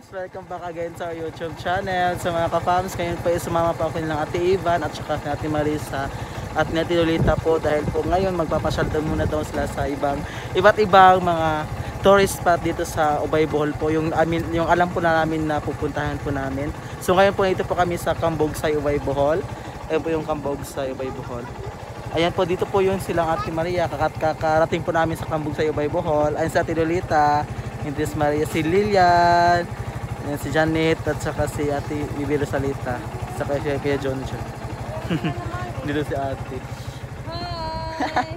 Welcome back again sa our YouTube channel. Sa mga ka-fams, ngayon po sumama pa ako nilang Ate Ivan at saka si Ate Marisa at ni Ate Lolita po dahil po ngayon magpapasyal daw muna daw sila sa iba't ibang mga tourist spot dito sa Ubay Bohol po, yung alam po namin na pupuntahan po namin. So ngayon po dito po kami sa Cambogsay, Ubay Bohol. Ayan po yung Cambogsay, Ubay Bohol. Ayan po, dito po yung silang Ate Maria. Kakarating po namin sa Cambogsay, Ubay Bohol. Ayan si Ate Lolita, Ate Maria, si Lilian, ayan si Janet at saka si Ate Bibi Rosalita, saka si Kuya John John. Dito si Ate. Hi.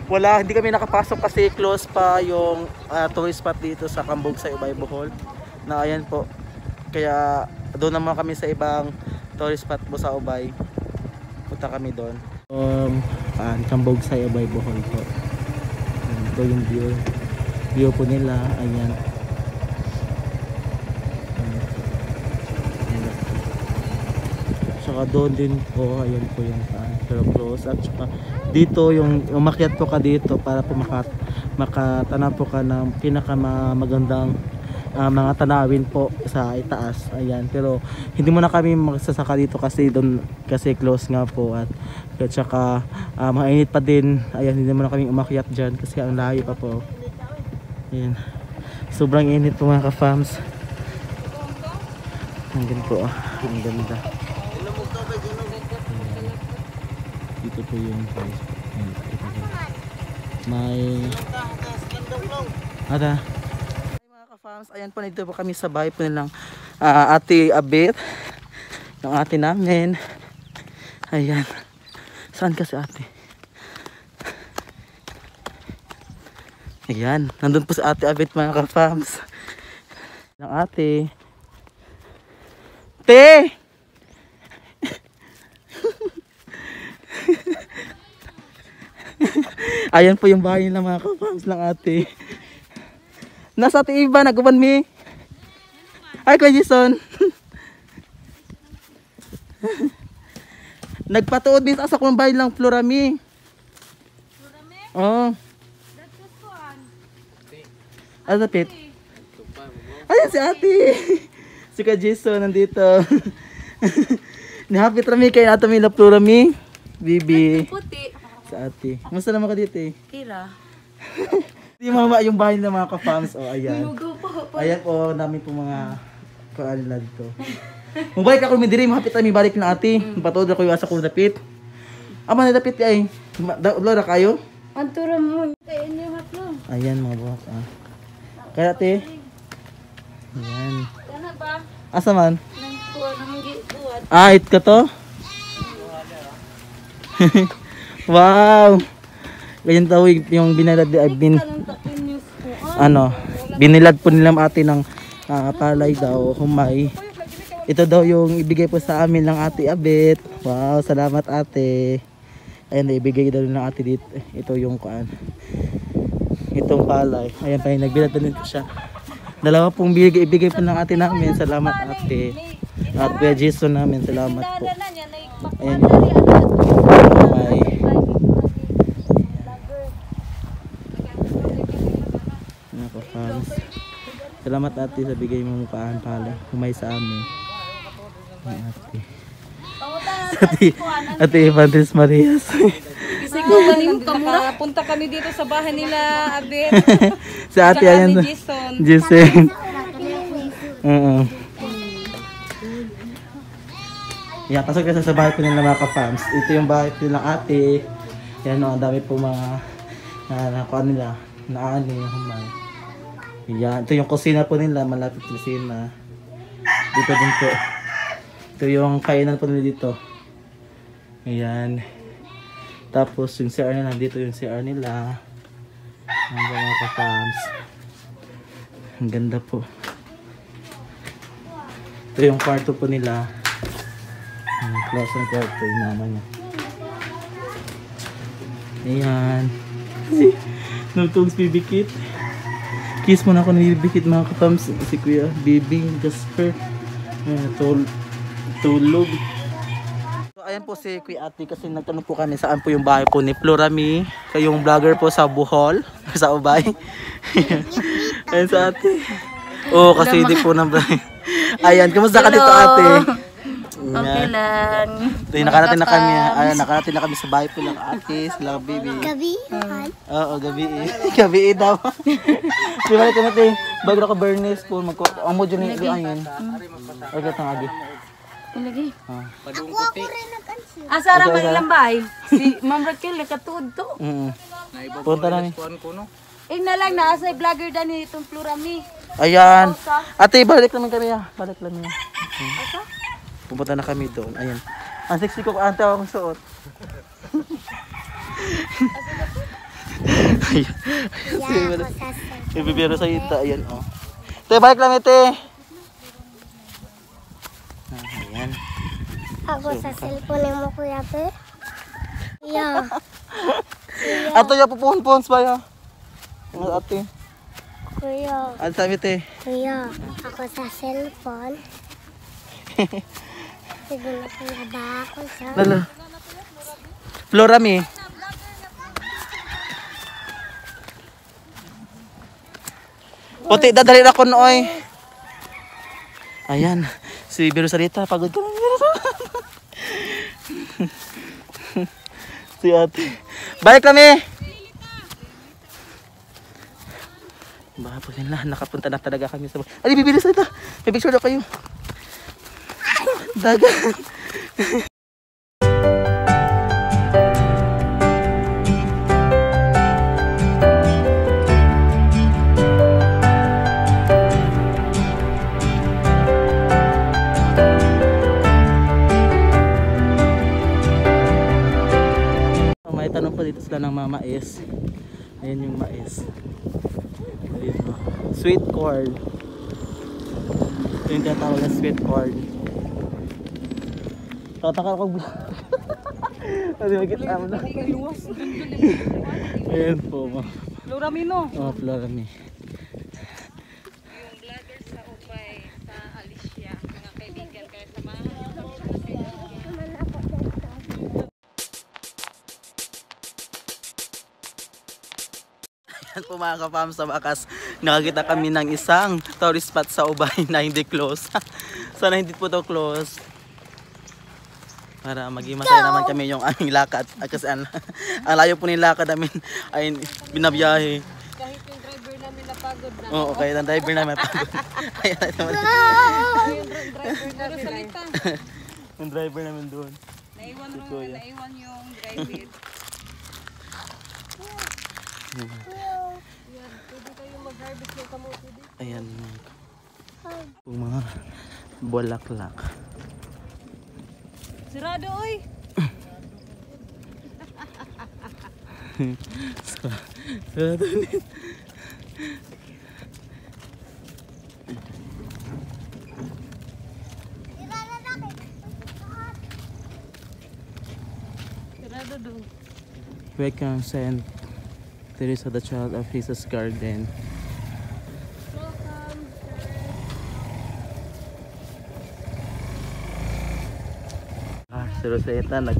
Wala, hindi kami nakapasok kasi close pa yung tourist spot dito sa Cambogsay, Ubay Bohol. Na ayan po. Kaya doon naman kami sa ibang tourist spot po sa Ubay. Punta kami doon. Cambogsay, Ubay Bohol po. Ito yung view po nila. Ayan. Saka doon din po, ayan po yung pero close. At saka dito yung umakyat po ka dito para po makatanaw po ka ng pinakamagandang mga tanawin po sa itaas. Ayan, pero hindi muna kami magsasaka dito kasi doon kasi close nga po at saka mainit pa din. Ayan, hindi muna kami umakyat dyan kasi ang layo pa po. Ayan, sobrang init po mga ka-fams. Hanggang po, ang ganda. Dito po yung price. May ada. Mga ka-fams, ayan po, nandito po kami sa bahay po nilang Ate Abet, yung ate namin. Ayan. Saan kasi ate? Ayan, nandun po si Ate Abet mga ka-fams. Yung ate. Te! Ayan po yung bahay nila mga ka-fams ng ate. Nasa Ate Iba, naguban mi. Ay, Kuya Jason. Nagpatuod din sa akong bahay lang Florami. Florami? Oo. Nagtutuan. Ano pit? Ayan si ate. Si Kuya Jason nandito. Nahapit rami kay nato mi la Florami. Bibi. Puti. Sa ate. Musta naman ka dito eh? Tira. Yung mama, yung bahay ng mga ka-fams. O, ayan. Ayan po, namin po mga kaalad to. Mabalik ako midiri, mahapit kami balik na ate. Patuod ako yung asa kong dapit. Ama na dapit ay. Lora kayo? Antura mo. Kaya niyo hatlo. Ayan mga buhok. Kaya ate. Ayan. Kana ba? Asa man? Nang tuwa nang gituan. It ka to? Wow! Ganyan daw yung binilad binilad po nilang ate ng palay daw, humay. Ito daw yung ibigay po sa amin ng Ate Abet. Wow, salamat ate. Ayan, ibigay daw ng ate dito. Ito yung itong palay. Ayan pa, nagbilad din po siya. Dalawa pong ibigay po ng ate namin. Salamat ate. At Kuya Jason namin, salamat po. Ayan yung humay. Salamat ate sa bigay mo mukhaan pala. Humay sa amin. Ate. Ate Evangelis Marias. Kasi ko galing kamura. Punta kami dito sa bahay nila, Abet. Sa ate ayan. Jason. Yeah, pasok kasi sa bahay ko nila mga ka-fams. Ito yung bahay ko nilang ate. Yan o, ang dami po mga nakuha nila. Naani yung humay. Yan, ito yung kusina po nila, malapit kusina. Dito din po. Ito yung kainan po nila dito. Ayan. Tapos yung CR nila, dito yung CR nila. Ang mga ka-fams. Ang ganda po. Ito yung kwarto po nila. Close ang kwarto, yung mama niya. Ayan. Nagtugs bibikit. Kiss mo na ako ng bibikit mga kapams. Si Kuya Bibing Jasper. Tulog. So ayan po si Kuya Ate kasi nagtanong po kami saan po yung bahay po ni Florami. Kayong vlogger po sa Bohol. Sa Ubay. Ayan sa ate. Oo, kasi hindi po nang ayan, kamusta ka dito ate? Okay lang. Nakarating na kami. Ayan, nakarating na kami sa bahay po ng ate, sila baby. Gabi? Oo, gabi eh. Gabi eh daw. Di ba ito natin, bago ako Bernice po, ang mo dyan yung ayun. Okay, itong agi. Ilagay. Ako rin nag-answer. Asa ra man ilang bahay? Si Ma'am Raquel katud to. Punta namin. Na lang na sa vlogger dani itong Florami. Ayan. Ate, balik naman kami ha. Balik lang niya. Pupunta na kami doon. Ayan. Ang sexy ko, ante akong suot. Ayan. Ako sasal. Ibibiro sa ita. Ayan, oh. Te, balik lang, ite. Ayan. Ako sa cellphone mo, Kuya Pe. Yeah. Ato ya pupuhon-puhon ba ya? Ang ate. Kuya. Ano sabi, te? Kuya. Ako sa cellphone. Sige na pinaba ako sa... Lala. Florami. Puti, dadali na ko nooy. Ayan. Si Biro Sarita, pagod ka na. Si ate. Balik kami. Baka po sila, nakapunta na talaga kami sa... Ay, bibili Sarita. May picture na kayo. Dagat. May tanong pa dito sila ng Mama S. Ayan yung mais. Dito. Sweet corn. Ito yung tinatawag na sweet corn. Tatakal ko. Hindi magkita mo na. Ayan po ma. Florami no. Oh, Florami. Yung vlogger sa Ubay, sa Alicia, mga kaibigan kaya samahan. Ayan po mga kapam, sa wakas nakakita kami ng isang tourist spot sa Ubay na hindi close. Sana hindi po daw close. Para maging masaya naman kami yung aming lakad. Kasi ang layo po ng lakad namin ay binabiyahe. Kahit yung driver namin napagod na. Oo, kahit ang driver namin pagod. Ayan naman. Yung driver namin salita. Yung driver namin doon. Naiwan yung driver. Pwede kayo mag-harvest ng kamote dito. Ayan. Yung mga bulaklak. Sirado oy. Sarado ulit. Sirado doon. Welcome Saint Teresa the Child of Jesus Garden. Welcome. Si Rosetta nag...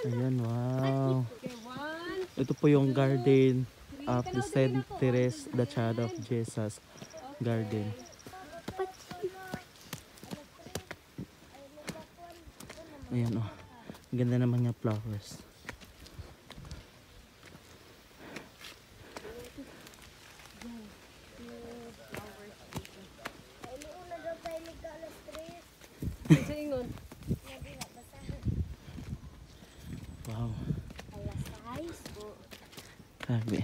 Ayan, wow. Ito po yung garden of the Saint Teresa the Child of Jesus Garden. Ayan, oh. Ang ganda naman yung flowers. Wow. Sabi.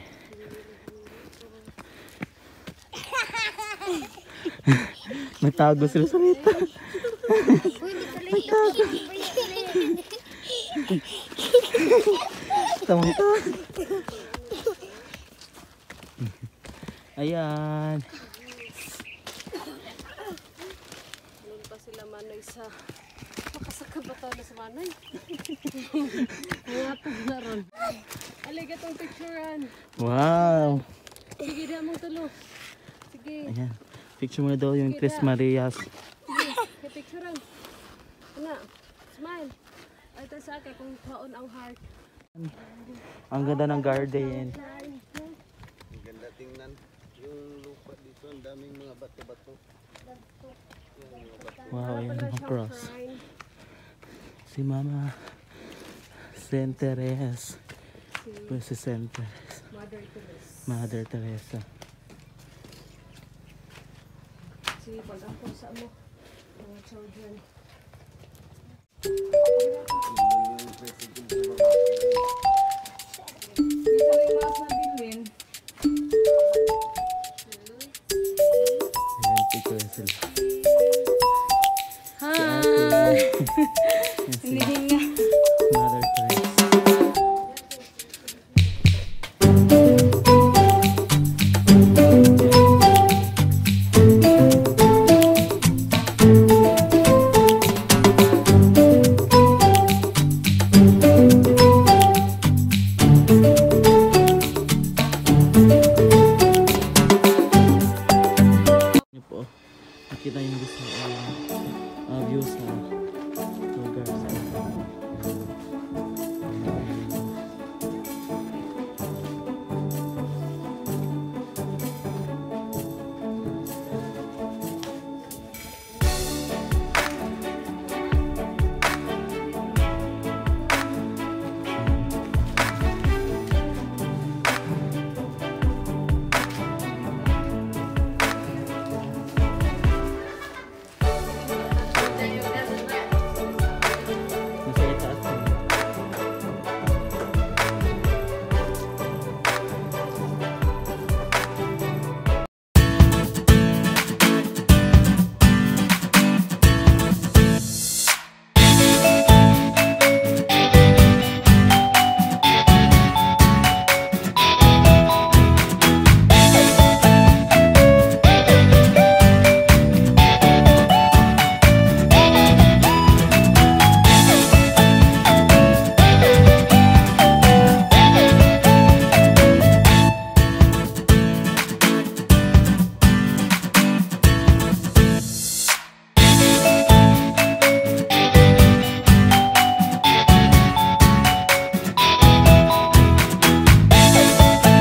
Nagtago sila sa mita. Nagtago. Tamang-tawa. Ayan. Noon pa sila Manoy sa... Makasaka ba tayo sa Manoy? Mga na ron. Aliga tong picturean. Wow. Sige, di mo tulo. Sige. Ayan. Picture mo daw yung Tres Marias. Sige, picturean. Ano? Smile. Ay, ito sa akin kung kaon ang heart. Ang ganda ng garden. Ang ganda tingnan. Yung lupa dito, ang daming mga bato-bato. Wow, ayan yung cross. Si Mama Saint Teres. Pues si Saint Teres. Mother Teresa. Mother Teresa. Sige, pag-angkol sa mo. Mga children. Dito rin mga na bilin. Ayan, picture sila. Hi! Hinihinga. Mother Teresa. Niyo po, nakita yung gusto view sa lugar sa nasa itaas.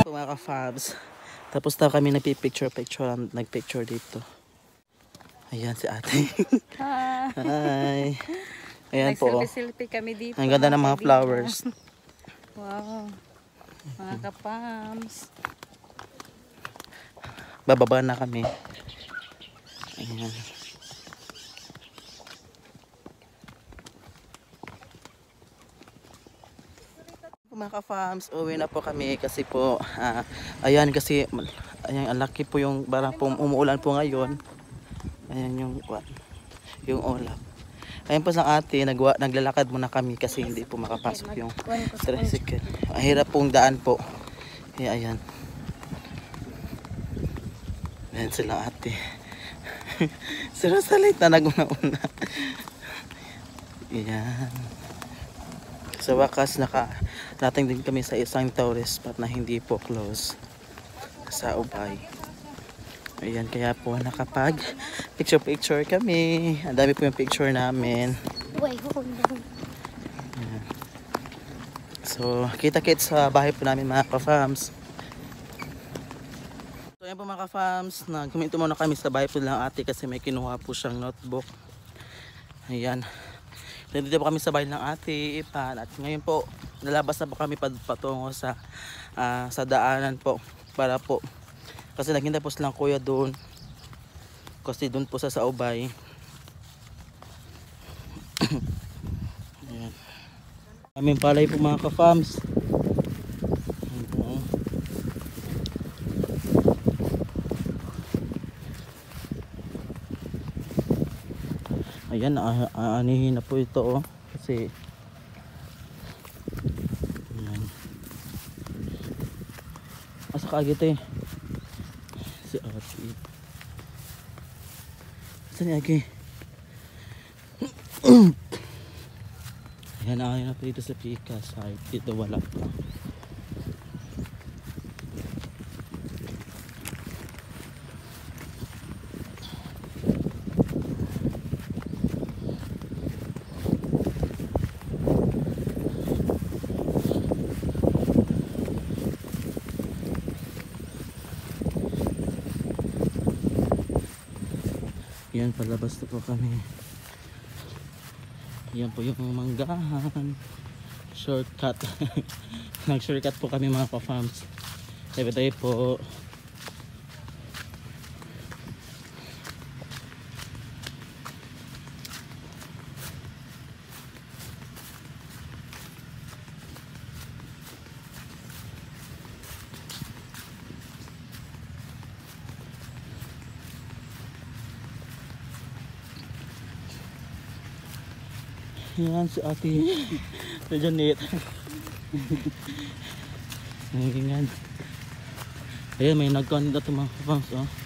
Mga ka-fabs, tapos na kami nagpipicture nagpicture dito. Ayan si ate. Hi. Ayan po. Nag-selfie kami dito. Ang ganda ng mga flowers. Wow. Mga kapams. Bababa na kami. Ayan. Mga ka-fams, uwi na po kami kasi po ayan kasi ayan, ang laki po yung barang po, umuulan po ngayon. Ayan yung ulap. Ayan po sa ate, naglalakad muna kami kasi hindi po makapasok yung tricycle. Ang hirap pong daan po. Ayan. Ayan sila ate. Si Rosalit na naguna-una. Ayan. Sa wakas nakarating din kami sa isang tourist spot na hindi po close sa Ubay. Ayan, kaya po nakapag picture kami. Ang dami po yung picture namin. Wait, hold on. Ayan. So kita-kits sa bahay po namin mga ka-fams. So ayan po mga ka-fams, nagkuminto muna kami sa bahay po lang ate kasi may kinuha po siyang notebook. Ayan. Nandito po kami sa bahay ng ate Ipan at ngayon po nalabas na po kami patungo sa daanan po para po kasi naghintay po silang kuya doon kasi doon po sa Ubay. Ayan. Kaming palay po mga ka-fams. Ayan po. Ayan, aanihin na po ito oh. Kasi ayan. Asa kaagit eh. Si Ate. Saan niya Agi? Ayan, aanihin na po dito sa Pika side. Dito wala pa. Palabas na po kami. Yan po yung manggahan. Shortcut. Nag-shortcut po kami mga ka-farms. Tayo po. Yan si ate. Si Janet. Nangingan. Ayan, may nagkanda ito mga farms, oh.